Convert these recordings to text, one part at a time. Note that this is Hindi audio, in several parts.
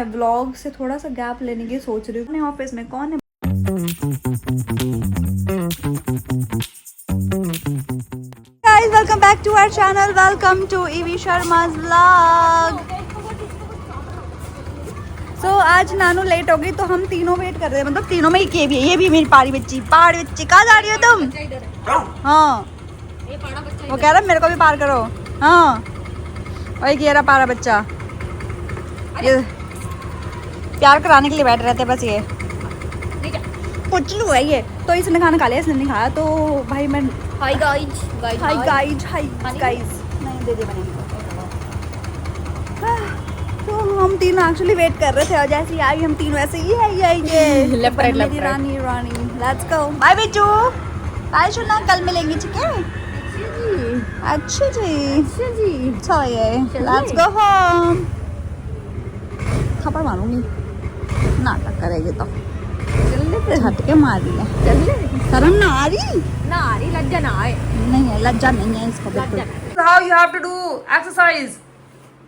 व्लॉग से थोड़ा सा गैप लेने की सोच रही हूँ। अपने ऑफिस में कौन है? Guys welcome back to our channel, welcome to Ivy शर्मा's व्लॉग। सो आज नानू लेट हो गई तो हम तीनों वेट कर रहे हैं, मतलब तीनों में ही ये भी मेरी पहाड़ी बच्ची कहाँ जा रही हो तुम? हाँ वो कह रहा मेरे को भी पार करो। हाँ वही कह रहा पारा बच्चा, ये प्यार कराने के लिए बैठ रहे थे बस। ये पुचलू है ये, तो इसने खाना खा लिया, इसने नहीं खाया तो भाई मैं हाय गाइस नहीं दे बने। तो हम तीनों एक्चुअली वेट कर रहे थे और जैसे ही आई हम तीनों ऐसे ही ये left right Rani let's go bye Bittu, bye सुना, कल मिलेंगे ठीक है? अच्छा जी चलिए लेट्स गो होम। थप्पड़ मारूंगी, नाटक करेगी तो झटके मार रही है। शर्म ना आ रही लज्जा ना आए। नहीं है, लज्जा नहीं है इसको बिल्कुल। How you have to do exercise?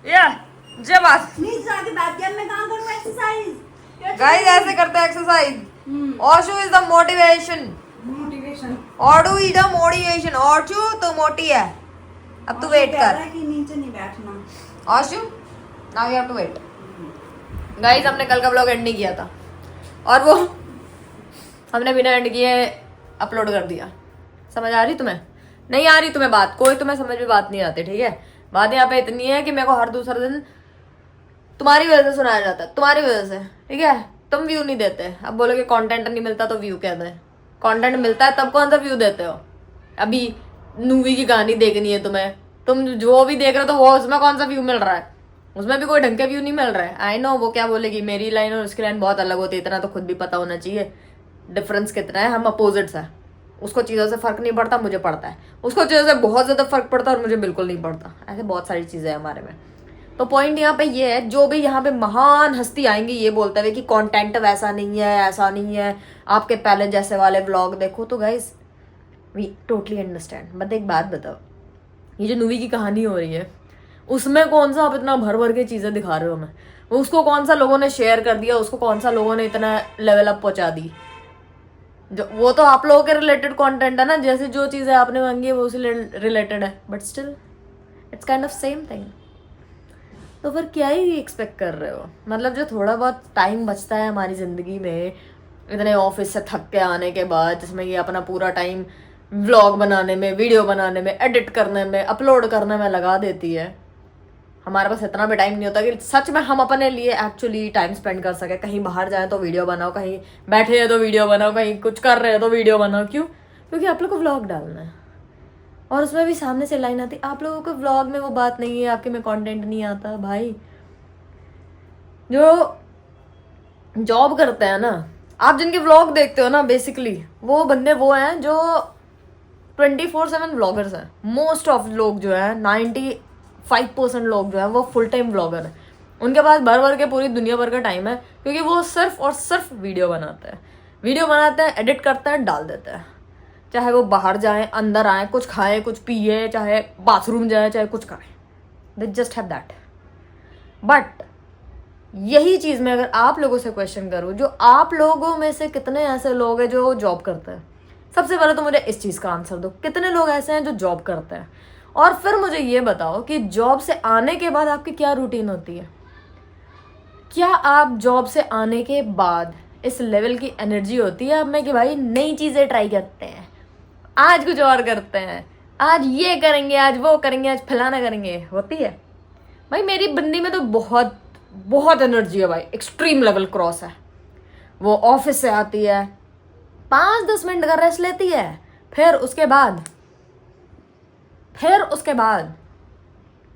Yeah, जय बात। प्लीज जाके बैठ गया, मैं कहाँ करूँ एक्सरसाइज? Guys ऐसे करते हैं exercise. Oshu is the motivation. Odu is the motivation. Oshu तो मोटी है। अब तू वेट कर। कि नीचे नहीं बैठना। Oshu, now you have to wait. Guys हमने कल का व्लॉग एंड नहीं किया था और वो हमने बिना एंड किए अपलोड कर दिया। समझ आ रही तुम्हें? नहीं आ रही तुम्हें बात? कोई तुम्हें समझ में बात नहीं आती, ठीक है? बात यहाँ पे इतनी है कि मेरे को हर दूसरा दिन तुम्हारी वजह से सुनाया जाता है, तुम्हारी वजह से, ठीक है? तुम व्यू नहीं देते। अब बोलोगे कंटेंट नहीं मिलता तो व्यू क्या दें? कंटेंट मिलता है तब कौन सा व्यू देते हो? अभी मूवी की कहानी देखनी है तुम्हें, तुम जो भी देख रहे हो तो वो उसमें कौन सा व्यू मिल रहा है? उसमें भी कोई ढंग के व्यू नहीं मिल रहा है। आई नो वो क्या बोलेगी, मेरी लाइन और उसकी लाइन बहुत अलग होती है, इतना तो खुद भी पता होना चाहिए डिफरेंस कितना है। हम अपोजिट्स हैं, उसको चीज़ों से फर्क नहीं पड़ता, मुझे पड़ता है। उसको चीज़ों से बहुत ज़्यादा फर्क पड़ता है और मुझे बिल्कुल नहीं पड़ता। ऐसे बहुत सारी चीज़ें हैं हमारे में। तो पॉइंट यहाँ पे ये है, जो भी यहाँ पे महान हस्ती आएंगी ये बोलते हुए कि कंटेंट वैसा नहीं है, ऐसा नहीं है, आपके पहले जैसे वाले व्लॉग देखो, तो guys we totally understand. But एक बात बताओ, ये जो मूवी की कहानी हो रही है उसमें कौन सा आप इतना भर भर के चीज़ें दिखा रहे हो हमें? उसको कौन सा लोगों ने शेयर कर दिया, उसको कौन सा लोगों ने इतना लेवल अप पहुंचा दी? जो वो तो आप लोगों के रिलेटेड कंटेंट है ना, जैसे जो चीज़ें आपने मांगी है वो उसी रिलेटेड है, but still it's kind of same thing. तो फिर क्या ही एक्सपेक्ट कर रहे हो? मतलब जो थोड़ा बहुत टाइम बचता है हमारी ज़िंदगी में, इतने ऑफिस से थक के आने के बाद, जिसमें ये अपना पूरा टाइम व्लॉग बनाने में, वीडियो बनाने में, एडिट करने में, अपलोड करने में लगा देती है, हमारे पास इतना भी टाइम नहीं होता कि सच में हम अपने लिए एक्चुअली टाइम स्पेंड कर सके। कहीं बाहर जाए तो वीडियो बनाओ, कहीं बैठे हैं तो वीडियो बनाओ, कहीं कुछ कर रहे हो तो वीडियो बनाओ। क्यों? क्योंकि आप लोग को व्लॉग डालना है और उसमें भी सामने से लाइन आती, आप लोगों को व्लॉग में वो बात नहीं है, आपके में कंटेंट नहीं आता। भाई जो जॉब करते हैं ना, आप जिनके व्लॉग देखते हो ना, बेसिकली वो बंदे वो हैं जो 24/7 व्लॉगर्स हैं। मोस्ट ऑफ लोग जो है 95% लोग जो है वो फुल टाइम व्लॉगर है। उनके पास भर भर के पूरी दुनिया भर का टाइम है, क्योंकि वो सिर्फ और सिर्फ वीडियो बनाते हैं, एडिट करते हैं, डाल देते हैं। चाहे वो बाहर जाएं, अंदर आए, कुछ खाएं, कुछ पिए, चाहे बाथरूम जाए, चाहे कुछ करें, they just have that. But यही चीज़ में अगर आप लोगों से क्वेश्चन करूँ, जो आप लोगों में से कितने ऐसे लोग हैं जो जॉब करते हैं? सबसे पहले तो मुझे इस चीज़ का आंसर दो, कितने लोग ऐसे हैं जो जॉब करते हैं? और फिर मुझे ये बताओ कि जॉब से आने के बाद आपकी क्या रूटीन होती है? क्या आप जॉब से आने के बाद इस लेवल की एनर्जी होती है आप में कि भाई नई चीज़ें ट्राई करते हैं, आज कुछ और करते हैं, आज ये करेंगे, आज वो करेंगे, आज फलाना करेंगे? होती है भाई। मेरी बंदी में तो बहुत बहुत एनर्जी है भाई, एक्सट्रीम लेवल क्रॉस है। वो ऑफिस से आती है, 5-10 मिनट का रेस्ट लेती है, फिर उसके बाद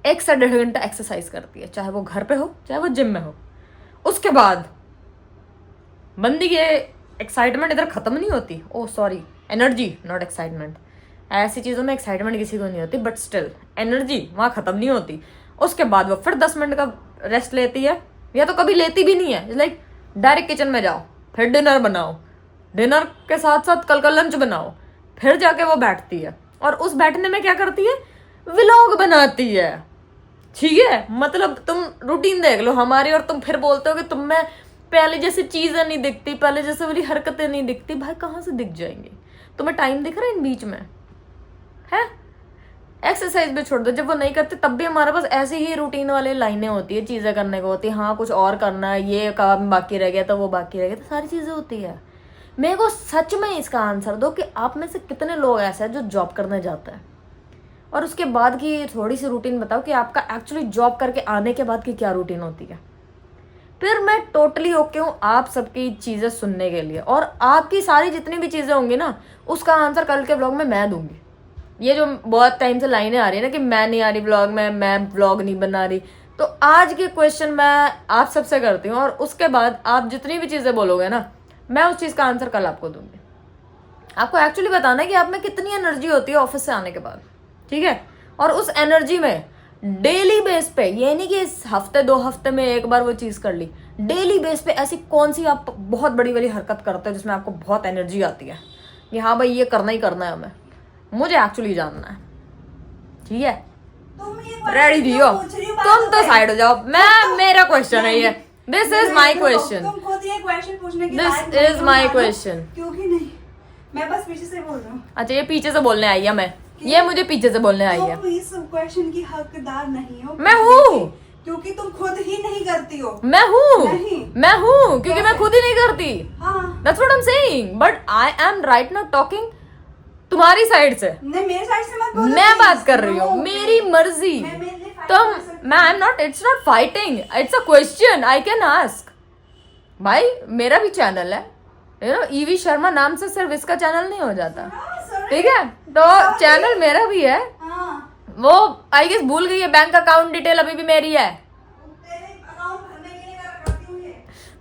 1 से 1.5 घंटा एक्सरसाइज करती है, चाहे वो घर पे हो चाहे वो जिम में हो। उसके बाद बंदी की एक्साइटमेंट इधर खत्म नहीं होती। Oh sorry, energy not excitement. ऐसी चीज़ों में एक्साइटमेंट किसी को नहीं होती, बट स्टिल एनर्जी वहाँ ख़त्म नहीं होती। उसके बाद वो फिर 10 मिनट का रेस्ट लेती है, या तो कभी लेती भी नहीं है। लाइक डायरेक्ट किचन में जाओ, फिर डिनर बनाओ, डिनर के साथ साथ कल का लंच बनाओ, फिर जाके वो बैठती है और उस बैठने में क्या करती है? व्लॉग बनाती है। ठीक है, मतलब तुम रूटीन देख लो हमारी और तुम फिर बोलते हो कि तुम में पहले जैसी चीजें नहीं दिखती, पहले जैसे वाली हरकतें नहीं दिखती। भाई कहाँ से दिख जाएंगी? तुम्हें टाइम दिख रहा है इन बीच में है? एक्सरसाइज भी छोड़ दो, जब वो नहीं करते तब भी हमारे पास ऐसी ही रूटीन वाली लाइनें होती है, चीजें करने को होती है। हाँ कुछ और करना है, ये काम बाकी रह गया तो वो बाकी रह गया, तो सारी चीजें होती है। मेरे को सच में इसका आंसर दो कि आप में से कितने लोग ऐसे हैं जो जॉब करने जाते हैं और उसके बाद की थोड़ी सी रूटीन बताओ कि आपका एक्चुअली जॉब करके आने के बाद की क्या रूटीन होती है। फिर मैं टोटली ओके हूँ आप सबकी चीजें सुनने के लिए, और आपकी सारी जितनी भी चीजें होंगी ना उसका आंसर कल के व्लॉग में मैं दूंगी। ये जो बहुत टाइम से लाइनें आ रही है ना कि मैं नहीं आ रही व्लॉग में, मैं व्लॉग नहीं बना रही, तो आज के क्वेश्चन मैं आप सबसे करती हूँ और उसके बाद आप जितनी भी चीजें बोलोगे ना मैं उस चीज का आंसर कल आपको दूंगी। आपको एक्चुअली बताना है कि आप में कितनी एनर्जी होती है ऑफिस से आने के बाद, ठीक है? और उस एनर्जी में डेली बेस पे, ये नहीं कि इस हफ्ते 2 हफ्ते में एक बार वो चीज कर ली, डेली बेस पे ऐसी कौन सी आप बहुत बड़ी बड़ी हरकत करते हो जिसमें आपको बहुत एनर्जी आती है कि हाँ भाई ये करना ही करना है हमें, मुझे एक्चुअली जानना है, ठीक है? रेडी दियो, तुम तो साइड हो जाओ, मैं मेरा क्वेश्चन है ये, दिस इज माई क्वेश्चन, तुम खुद ये क्वेश्चन पूछने की दिस इज माई क्वेश्चन। क्योंकि नहीं, मैं बस पीछे से बोल रहा हूँ। अच्छा ये पीछे से बोलने आई है, मैं ये मुझे पीछे से बोलने आई है। तुम इस क्वेश्चन की हकदार नहीं हो। मैं हूँ, क्योंकि तुम खुद ही नहीं करती हो। मैं हूँ, नहीं। मैं हूँ क्योंकि मैं खुद ही नहीं करती। हाँ। That's what I'm saying, but I am right now talking तुम्हारी साइड से। नहीं मेरे साइड से मत बोलो। मैं बात कर रही हूँ, मेरी मर्जी। तुम, मैं I'm not, it's not fighting, it's a question I can ask। भाई मेरा भी चैनल है, यू नो, ईवी शर्मा नाम से सिर्फ इसका चैनल नहीं हो जाता, ठीक है? तो चैनल मेरा भी है। वो आई गेस भूल गई है, बैंक अकाउंट डिटेल अभी भी मेरी है।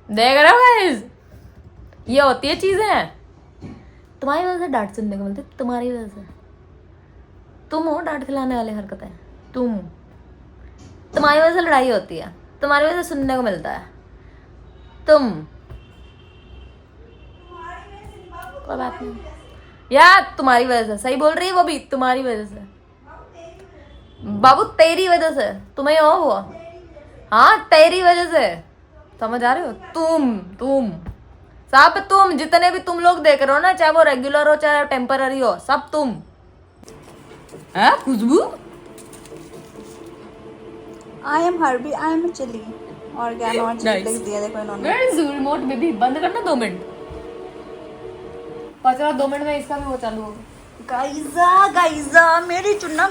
देख रहे हो गाइस, ये होती है चीजें। तुम्हारी वजह से डांट सुनने को मिलती है, तुम्हारी वजह से। तुम हो डांट खिलाने वाली हरकतें, तुम्हारी वजह से लड़ाई होती है, तुम्हारी वजह से सुनने को मिलता है। तुम कोई बात नहीं यार, तुम्हारी वजह से, सही बोल रही है वो भी, तुम्हारी वजह से बाबू, तेरी वजह से तुम्हें हो हुआ। हाँ तेरी वजह से, समझ आ रहे हो? तुम सब, तुम जितने भी तुम लोग देख रहे हो ना, चाहे वो रेगुलर हो चाहे टेम्पररी हो, सब तुम। है खुशबू? आई एम हर्बी, आई एम चिली। और क्या नॉट लिख दिया देखो इन्होंने। Where is remote baby? बंद करना 2 मिनट, पता चला 2 मिनट में इसका भी वो चालू होगा। गाइजा मेरी चुन्ना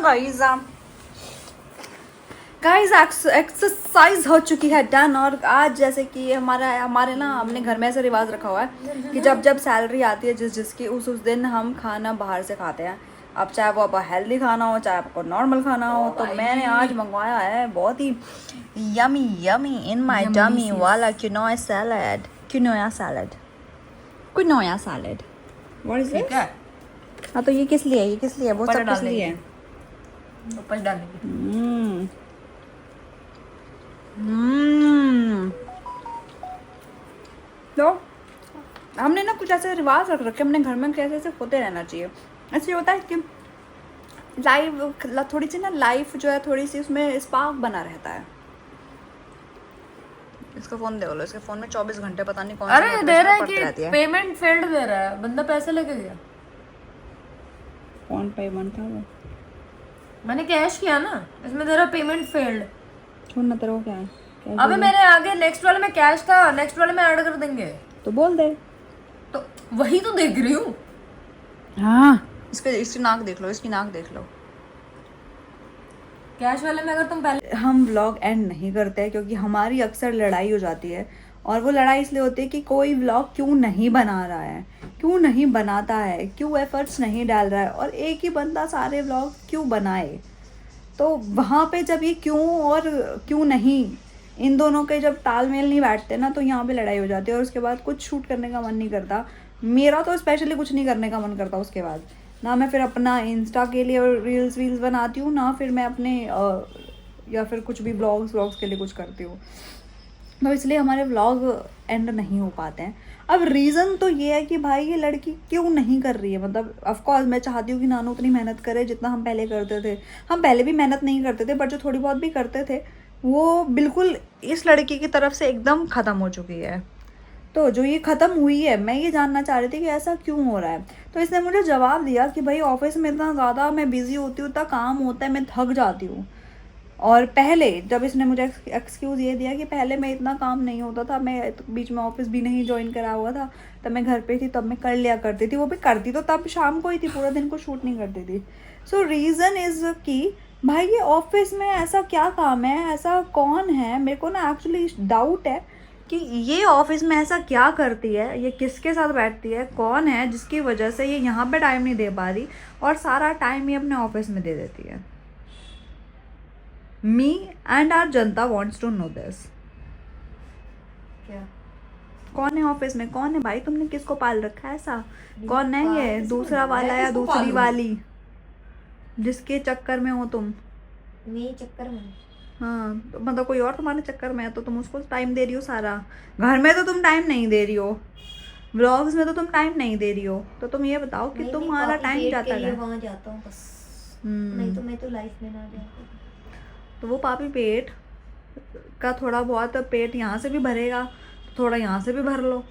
गाइजा एक्सरसाइज हो चुकी है डन। और आज जैसे कि हमारे ना अपने घर में ऐसा रिवाज रखा हुआ है कि जब सैलरी आती है जिसकी उस दिन हम खाना बाहर से खाते हैं। अब चाहे वो आपको हेल्दी खाना हो चाहे आपको नॉर्मल खाना हो, तो मैंने आज मंगवाया है बहुत ही यमी इन माय टमी वाला क्विनोआ सैलेड। व्हाट इज ठीक है, हाँ तो ये किस लिए है? ये किस लिए है? वो सब किस लिए है? ऊपर डालने की। तो हमने ना कुछ ऐसे रिवाज रख रखे अपने घर में, कैसे ऐसे होते रहना चाहिए। ऐसे होता है कि थोड़ी सी ना लाइफ जो है थोड़ी सी उसमें स्पार्क बना रहता है। इसका फोन देख लो, इसके फोन में 24 घंटे पता नहीं कौन सा अरे दे रहा है कि पेमेंट फेल्ड दे रहा है, बंदा पैसे लेके गया। कौन पेमेंट था वो? मैंने कैश किया ना, इसमें दे रहा पेमेंट फेल्ड। छोड़ ना, तेरे को क्या है? अबे मेरे आगे नेक्स्ट वाले में कैश था, नेक्स्ट वाले में ऐड कर देंगे तो बोल दे। तो वही तो देख रही हूँ। हाँ इसकी नाक देख लो, इसकी नाक देख लो। कैश वाले में अगर तुम पहले, हम व्लॉग एंड नहीं करते हैं क्योंकि हमारी अक्सर लड़ाई हो जाती है। और वो लड़ाई इसलिए होती है कि कोई व्लॉग क्यों नहीं बना रहा है, क्यों नहीं बनाता है, क्यों एफर्ट्स नहीं डाल रहा है, और एक ही बंदा सारे व्लॉग क्यों बनाए। तो वहाँ पे जब ये क्यों और क्यों नहीं, इन दोनों के जब तालमेल नहीं बैठते ना, तो यहाँ पे लड़ाई हो जाती है। और उसके बाद कुछ शूट करने का मन नहीं करता। मेरा तो स्पेशली कुछ नहीं करने का मन करता उसके बाद। ना मैं फिर अपना इंस्टा के लिए रील्स बनाती हूँ, ना फिर मैं अपने या फिर कुछ भी ब्लॉग्स के लिए कुछ करती हूँ। तो इसलिए हमारे व्लॉग एंड नहीं हो पाते हैं। अब रीज़न तो ये है कि भाई ये लड़की क्यों नहीं कर रही है, मतलब ऑफकोर्स मैं चाहती हूँ कि नानू उतनी मेहनत करे जितना हम पहले करते थे। हम पहले भी मेहनत नहीं करते थे, बट जो थोड़ी बहुत भी करते थे वो बिल्कुल इस लड़की की तरफ से एकदम ख़त्म हो चुकी है। तो जो ये ख़त्म हुई है, मैं ये जानना चाह रही थी कि ऐसा क्यों हो रहा है। तो इसने मुझे जवाब दिया कि भाई ऑफिस में इतना ज़्यादा मैं बिज़ी होती हूँ, इतना काम होता है, मैं थक जाती हूँ। और पहले जब इसने मुझे एक्सक्यूज़ ये दिया कि पहले मैं इतना काम नहीं होता था, मैं बीच में ऑफिस भी नहीं ज्वाइन करा हुआ था, तब मैं घर पे थी, तब मैं कर लिया करती थी। वो भी करती तो तब शाम को ही थी, पूरा दिन को शूट नहीं करती थी। सो रीज़न इज़ कि भाई ये ऑफिस में ऐसा क्या काम है, ऐसा कौन है, मेरे को ना एक्चुअली डाउट है कि ये ऑफिस में ऐसा क्या करती है, ये किसके साथ बैठती है, कौन है जिसकी वजह से ये यहाँ पे टाइम नहीं दे पा रही और सारा टाइम ये अपने ऑफिस में दे देती है। Me and our Janata wants to know this. क्या कौन है ऑफिस में, कौन है भाई, तुमने किसको पाल रखा है ऐसा, कौन है ये, किसको दूसरा पाल- वाला मैं या किसको दूसरी पालूं? वाली जिसके चक्कर में हो तुम। मेरे चक्कर में हाँ तो मतलब कोई और तुम्हारे चक्कर में है तो तुम उसको टाइम दे रही हो सारा। घर में तो तुम टाइम नहीं दे रही हो, व्लॉग्स में तो तुम टाइम नहीं दे रही हो, तो तुम ये बताओ कि तुम्हारा टाइम जाता है। वहाँ जाता हूँ बस, हम्म। नहीं तो मैं तो लाइफ में ना जाती। तो वो पापी पेट का थोड़ा बहुत पेट यहाँ से भी भरेगा तो थोड़ा यहाँ से भी भर लो।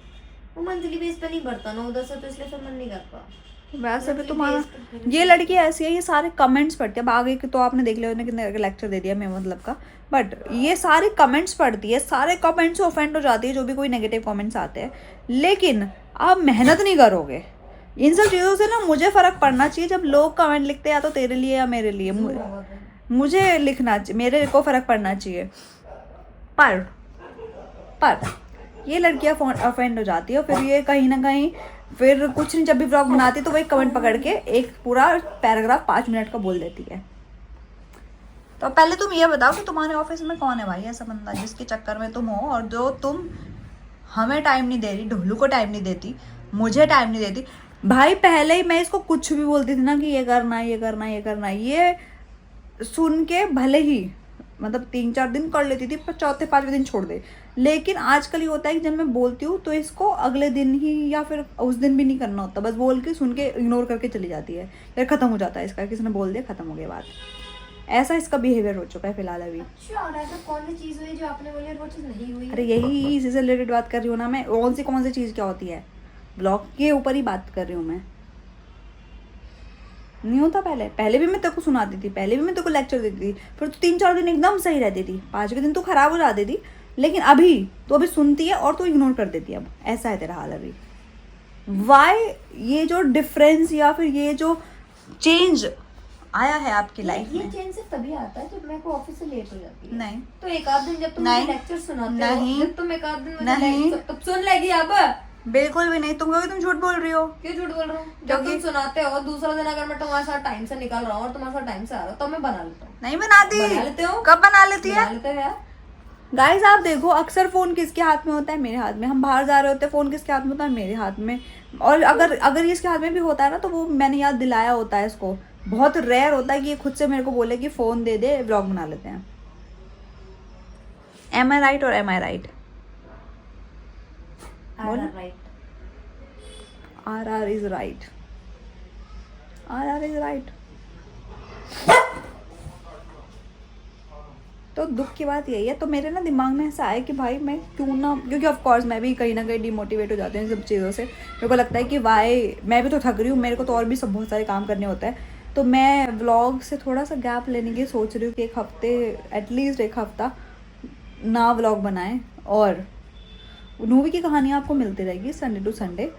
वो मंथली बेस पे नहीं बढ़ता ना उधर से, तो इसलिए फिर मन नहीं करता। वैसे भी मंथली तुम्हारा बेस पे फिर- ये लड़की ऐसी है, ये सारे कमेंट्स पढ़ती है। अब आगे के तो आपने देख लिया उसने कितने लेक्चर दे दिया मैं मतलब का, बट ये सारे कमेंट्स पढ़ती है, सारे कमेंट्स से ऑफेंड हो जाती है जो भी कोई नेगेटिव कमेंट्स आते हैं। लेकिन आप मेहनत नहीं करोगे, इन सब चीज़ों से ना मुझे फ़र्क पड़ना चाहिए। जब लोग कमेंट लिखते हैं या तो तेरे लिए या मेरे लिए, मुझे लिखना चाहिए, मेरे को फ़र्क पड़ना चाहिए। पर ये लड़कियाँ ऑफेंड हो जाती है और फिर ये कहीं ना कहीं फिर कुछ नहीं, जब भी व्लॉग बनाती है तो वही कमेंट पकड़ के एक पूरा पैराग्राफ 5 मिनट का बोल देती है। तो पहले तुम ये बताओ कि तुम्हारे ऑफिस में कौन है भाई ऐसा बंदा जिसके चक्कर में तुम हो और जो तुम हमें टाइम नहीं दे रही, ढोलू को टाइम नहीं देती, मुझे टाइम नहीं देती। भाई पहले ही मैं इसको कुछ भी बोलती थी ना कि ये करना ये करना ये करना, ये सुन के भले ही मतलब 3-4 दिन कर लेती थी, पर चौथे 5वें दिन छोड़ दे। लेकिन आजकल ये होता है कि जब मैं बोलती हूँ तो इसको अगले दिन ही या फिर उस दिन भी नहीं करना होता, बस बोल के सुन के इग्नोर करके चली जाती है, फिर ख़त्म हो जाता है इसका, किसी ने बोल दिया ख़त्म हो गया बात। ऐसा इसका बिहेवियर हो चुका है फिलहाल अभी। अच्छा, और ऐसा कौन सी चीज़ हुई जो आपने बोली और वो चीज़ नहीं हुई? अरे यही इसी से रिलेटेड बात कर रही हूँ ना मैं, कौन सी चीज़ क्या होती है, ब्लॉग के ऊपर ही बात कर रही हूँ मैं। नहीं होता पहले भी मैं तेरे को सुनाती थी, पहले भी मैं तेरे को लेक्चर देती थी, फिर तो 3-4 दिन एकदम सही रहती थी, 5वें दिन तो खराब हो जाती थी। लेकिन अभी सुनती है और तो इग्नोर कर देती है। अब ऐसा है तेरा हाल अभी। वाई ये जो डिफरेंस या फिर ये जो चेंज आया है आपकी लाइफ ये में? चेंज सिर्फ तभी आता है जब मैं को ऑफिस से लेट हो जाती है। नहीं तो एक आध दिन जब तुम नहीं, मुझे लेक्चर सुनाते नहीं, हो, जब तुम एक आध दिन मुझे नहीं, तब सुन लेगी। अब बिल्कुल भी नहीं। तुम कहोगे तुम झूठ बोल रही हो। क्यों झूठ बोल रहा हूँ? जब तुम सुनाते हो दूसरा दिन अगर मैं तुम्हारे साथ टाइम से निकल रहा हूँ और तुम्हारे साथ टाइम से आ रहा हूँ तो मैं बना लेता हूँ। नहीं बनाती। बना लेते हो? कब बना लेती है? बना लेते हो यार। गाइस आप देखो, अक्सर फोन किसके हाथ में होता है? मेरे हाथ में। हम बाहर जा रहे होते हैं, फोन किसके हाथ में होता है? मेरे हाथ में। और अगर ये इसके हाथ में भी होता है ना तो वो मैंने याद दिलाया होता है इसको। बहुत रेयर होता है कि ये खुद से मेरे को बोले कि फोन दे दे, व्लॉग बना लेते हैं। एम आई राइट और am I right? R R is right. R R is right. तो दुख की बात यही है। तो मेरे ना दिमाग में ऐसा आया कि भाई मैं क्यों ना, क्योंकि ऑफ कोर्स मैं भी कहीं ना कहीं डिमोटिवेट हो जाती हूँ इन सब चीज़ों से। मेरे को लगता है कि वाई मैं भी तो थक रही हूँ, मेरे को तो और भी सब बहुत सारे काम करने होते हैं। तो मैं व्लॉग से थोड़ा सा गैप लेने की सोच रही हूँ कि एक हफ्ते, एटलीस्ट एक हफ्ता ना व्लॉग बनाएं। और मूवी की कहानियाँ आपको मिलती रहेगी संडे टू संडे।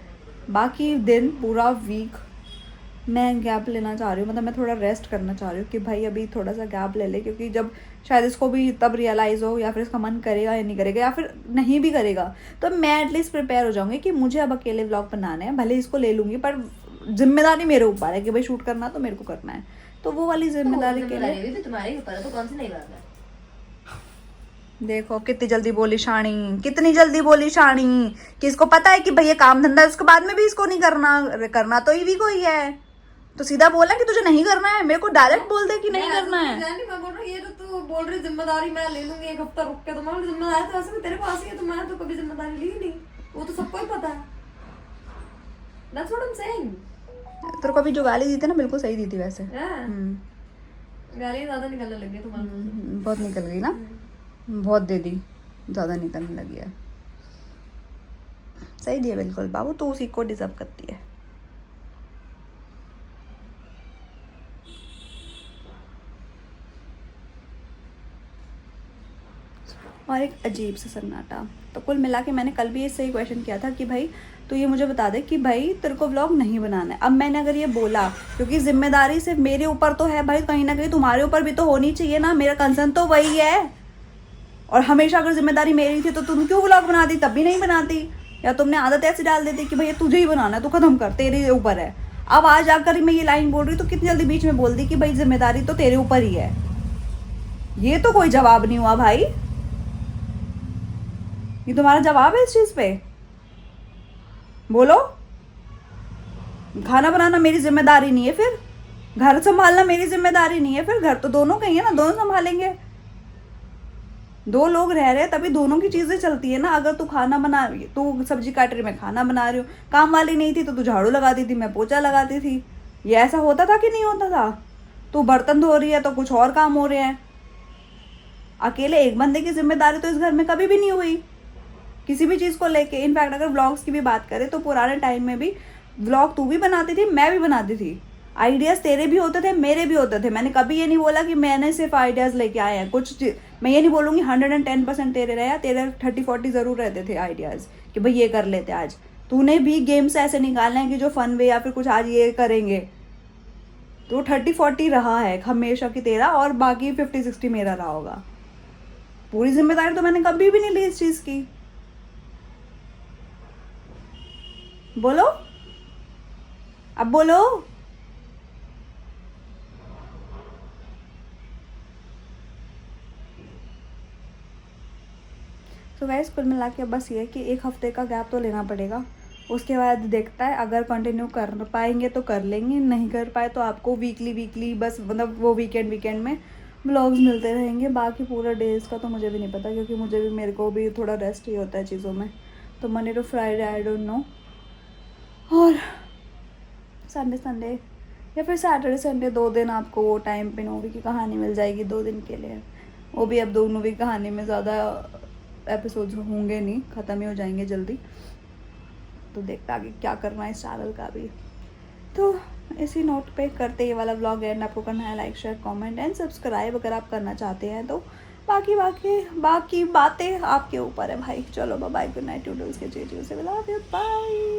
बाकी दिन पूरा वीक मैं गैप लेना चाह रही हूँ, मतलब मैं थोड़ा रेस्ट करना चाह रही हूँ कि भाई अभी थोड़ा सा गैप ले ले, क्योंकि जब शायद इसको भी तब रियलाइज़ हो या फिर इसका मन करेगा या नहीं करेगा या फिर नहीं भी करेगा, तो मैं एटलीस्ट प्रिपेयर हो जाऊँगी कि मुझे अब अकेले व्लॉग बनाने हैं। भले इसको ले लूँगी पर जिम्मेदारी मेरे ऊपर है कि भाई शूट करना तो मेरे को करना है। तो वो वाली जिम्मेदारी के लिए भी तुम्हारे ऊपर है, तो कौन सी नई बात है? देखो कितनी जल्दी बोली शानी, कितनी जल्दी बोली शानी कि इसको पता है कि भैया काम धंधा है, उसके बाद में भी इसको नहीं करना तो ये भी कोई है। तो सीधा बोलना कि तुझे नहीं करना है, मेरे को डायरेक्ट बोल दे कि नहीं करना है। मैं बोल रहा हूँ ये जो तू बोल रही जिम्मेदारी मैं ले लूंगी 1 हफ्ता रुक के, तो मैं जिम्मेदारी तो वैसे भी तेरे पास ही है, तो मैं तो कभी जिम्मेदारी ली नहीं, वो तो सबको ही पता है। That's what I'm saying. तेरे को अभी जो गाली दी थी ना बिल्कुल सही दी थी वैसे। गालियाँ ज्यादा निकलने लगी तुम्हारे। बहुत निकल गई ना, बहुत दे दी, ज्यादा निकलने लगी है। सही दिया बिल्कुल बाबू, तू उसी को डिजर्व करती है। और एक अजीब सा सन्नाटा। तो कुल मिला के मैंने कल भी इससे ही क्वेश्चन किया था कि भाई तो ये मुझे बता दे कि भाई तेरे को व्लॉग नहीं बनाना है। अब मैंने अगर ये बोला, क्योंकि जिम्मेदारी सिर्फ मेरे ऊपर तो है भाई, कहीं ना कहीं तुम्हारे ऊपर भी तो होनी चाहिए ना, मेरा कंसर्न तो वही है। और हमेशा अगर जिम्मेदारी मेरी थी तो तुम क्यों व्लॉग बनाती, तब भी नहीं बनाती, या तुमने आदत ऐसे डाल देती कि भैया तुझे ही बनाना है, तू खत्म कर, तेरे ऊपर है। अब आज आकर मैं ये लाइन बोल रही तो कितनी जल्दी बीच में बोल दी कि भाई जिम्मेदारी तो तेरे ऊपर ही है। ये तो कोई जवाब नहीं हुआ भाई, ये तुम्हारा जवाब है इस चीज पे? बोलो। खाना बनाना मेरी जिम्मेदारी नहीं है, फिर घर संभालना मेरी जिम्मेदारी नहीं है, फिर घर तो दोनों का ही है ना, दोनों संभालेंगे। 2 लोग रह रहे हैं तभी दोनों की चीजें चलती है ना। अगर तू खाना बना रही, तू सब्जी काट रही, मैं खाना बना रही हूँ, काम वाली नहीं थी तो तू झाड़ू लगाती थी, मैं पोछा लगाती थी। ये ऐसा होता था कि नहीं होता था? तू बर्तन धो रही है तो कुछ और काम हो रहे हैं। अकेले एक बंदे की जिम्मेदारी तो इस घर में कभी भी नहीं हुई किसी भी चीज़ को लेके। इनफैक्ट अगर व्लॉग्स की भी बात करें तो पुराने टाइम में भी व्लॉग तू भी बनाती थी, मैं भी बनाती थी। आइडियाज़ तेरे भी होते थे, मेरे भी होते थे। मैंने कभी ये नहीं बोला कि मैंने सिर्फ आइडियाज़ लेके आए हैं। कुछ मैं ये नहीं बोलूँगी 110% तेरे रहे, तेरे 30-40 ज़रूर रहते थे आइडियाज़ कि भाई ये कर लेते आज। तूने भी गेम्स ऐसे निकालना है कि जो फन वे या फिर कुछ आज ये करेंगे, तो 30-40 रहा है हमेशा की तेरा, और बाकी 50-60 मेरा रहा होगा। पूरी जिम्मेदारी तो मैंने कभी भी नहीं ली इस चीज़ की। बोलो, अब बोलो। तो गाइस कुल मिला के बस ये है कि 1 हफ्ते का गैप तो लेना पड़ेगा। उसके बाद देखता है, अगर कंटिन्यू कर पाएंगे तो कर लेंगे, नहीं कर पाए तो आपको वीकली बस मतलब वो वीकेंड में व्लॉग्स मिलते रहेंगे। बाकी पूरा डेज का तो मुझे भी नहीं पता, क्योंकि मेरे को भी थोड़ा रेस्ट ही होता है चीज़ों में। तो Monday to Friday I don't know, और संडे या फिर सैटरडे संडे 2 दिन आपको वो टाइम पे मूवी की कहानी मिल जाएगी 2 दिन के लिए। वो भी अब 2 मूवी कहानी में ज़्यादा एपिसोड्स होंगे नहीं, ख़त्म ही हो जाएंगे जल्दी। तो देखते आगे क्या करना है इस चैनल का भी। तो इसी नोट पे करते ये वाला व्लॉग एंड। आपको करना है like share comment and subscribe अगर आप करना चाहते हैं तो। बाकी बातें आपके ऊपर है भाई। चलो बाय, गुड नाइट, टूडल्स के जे से लव यू, बाय।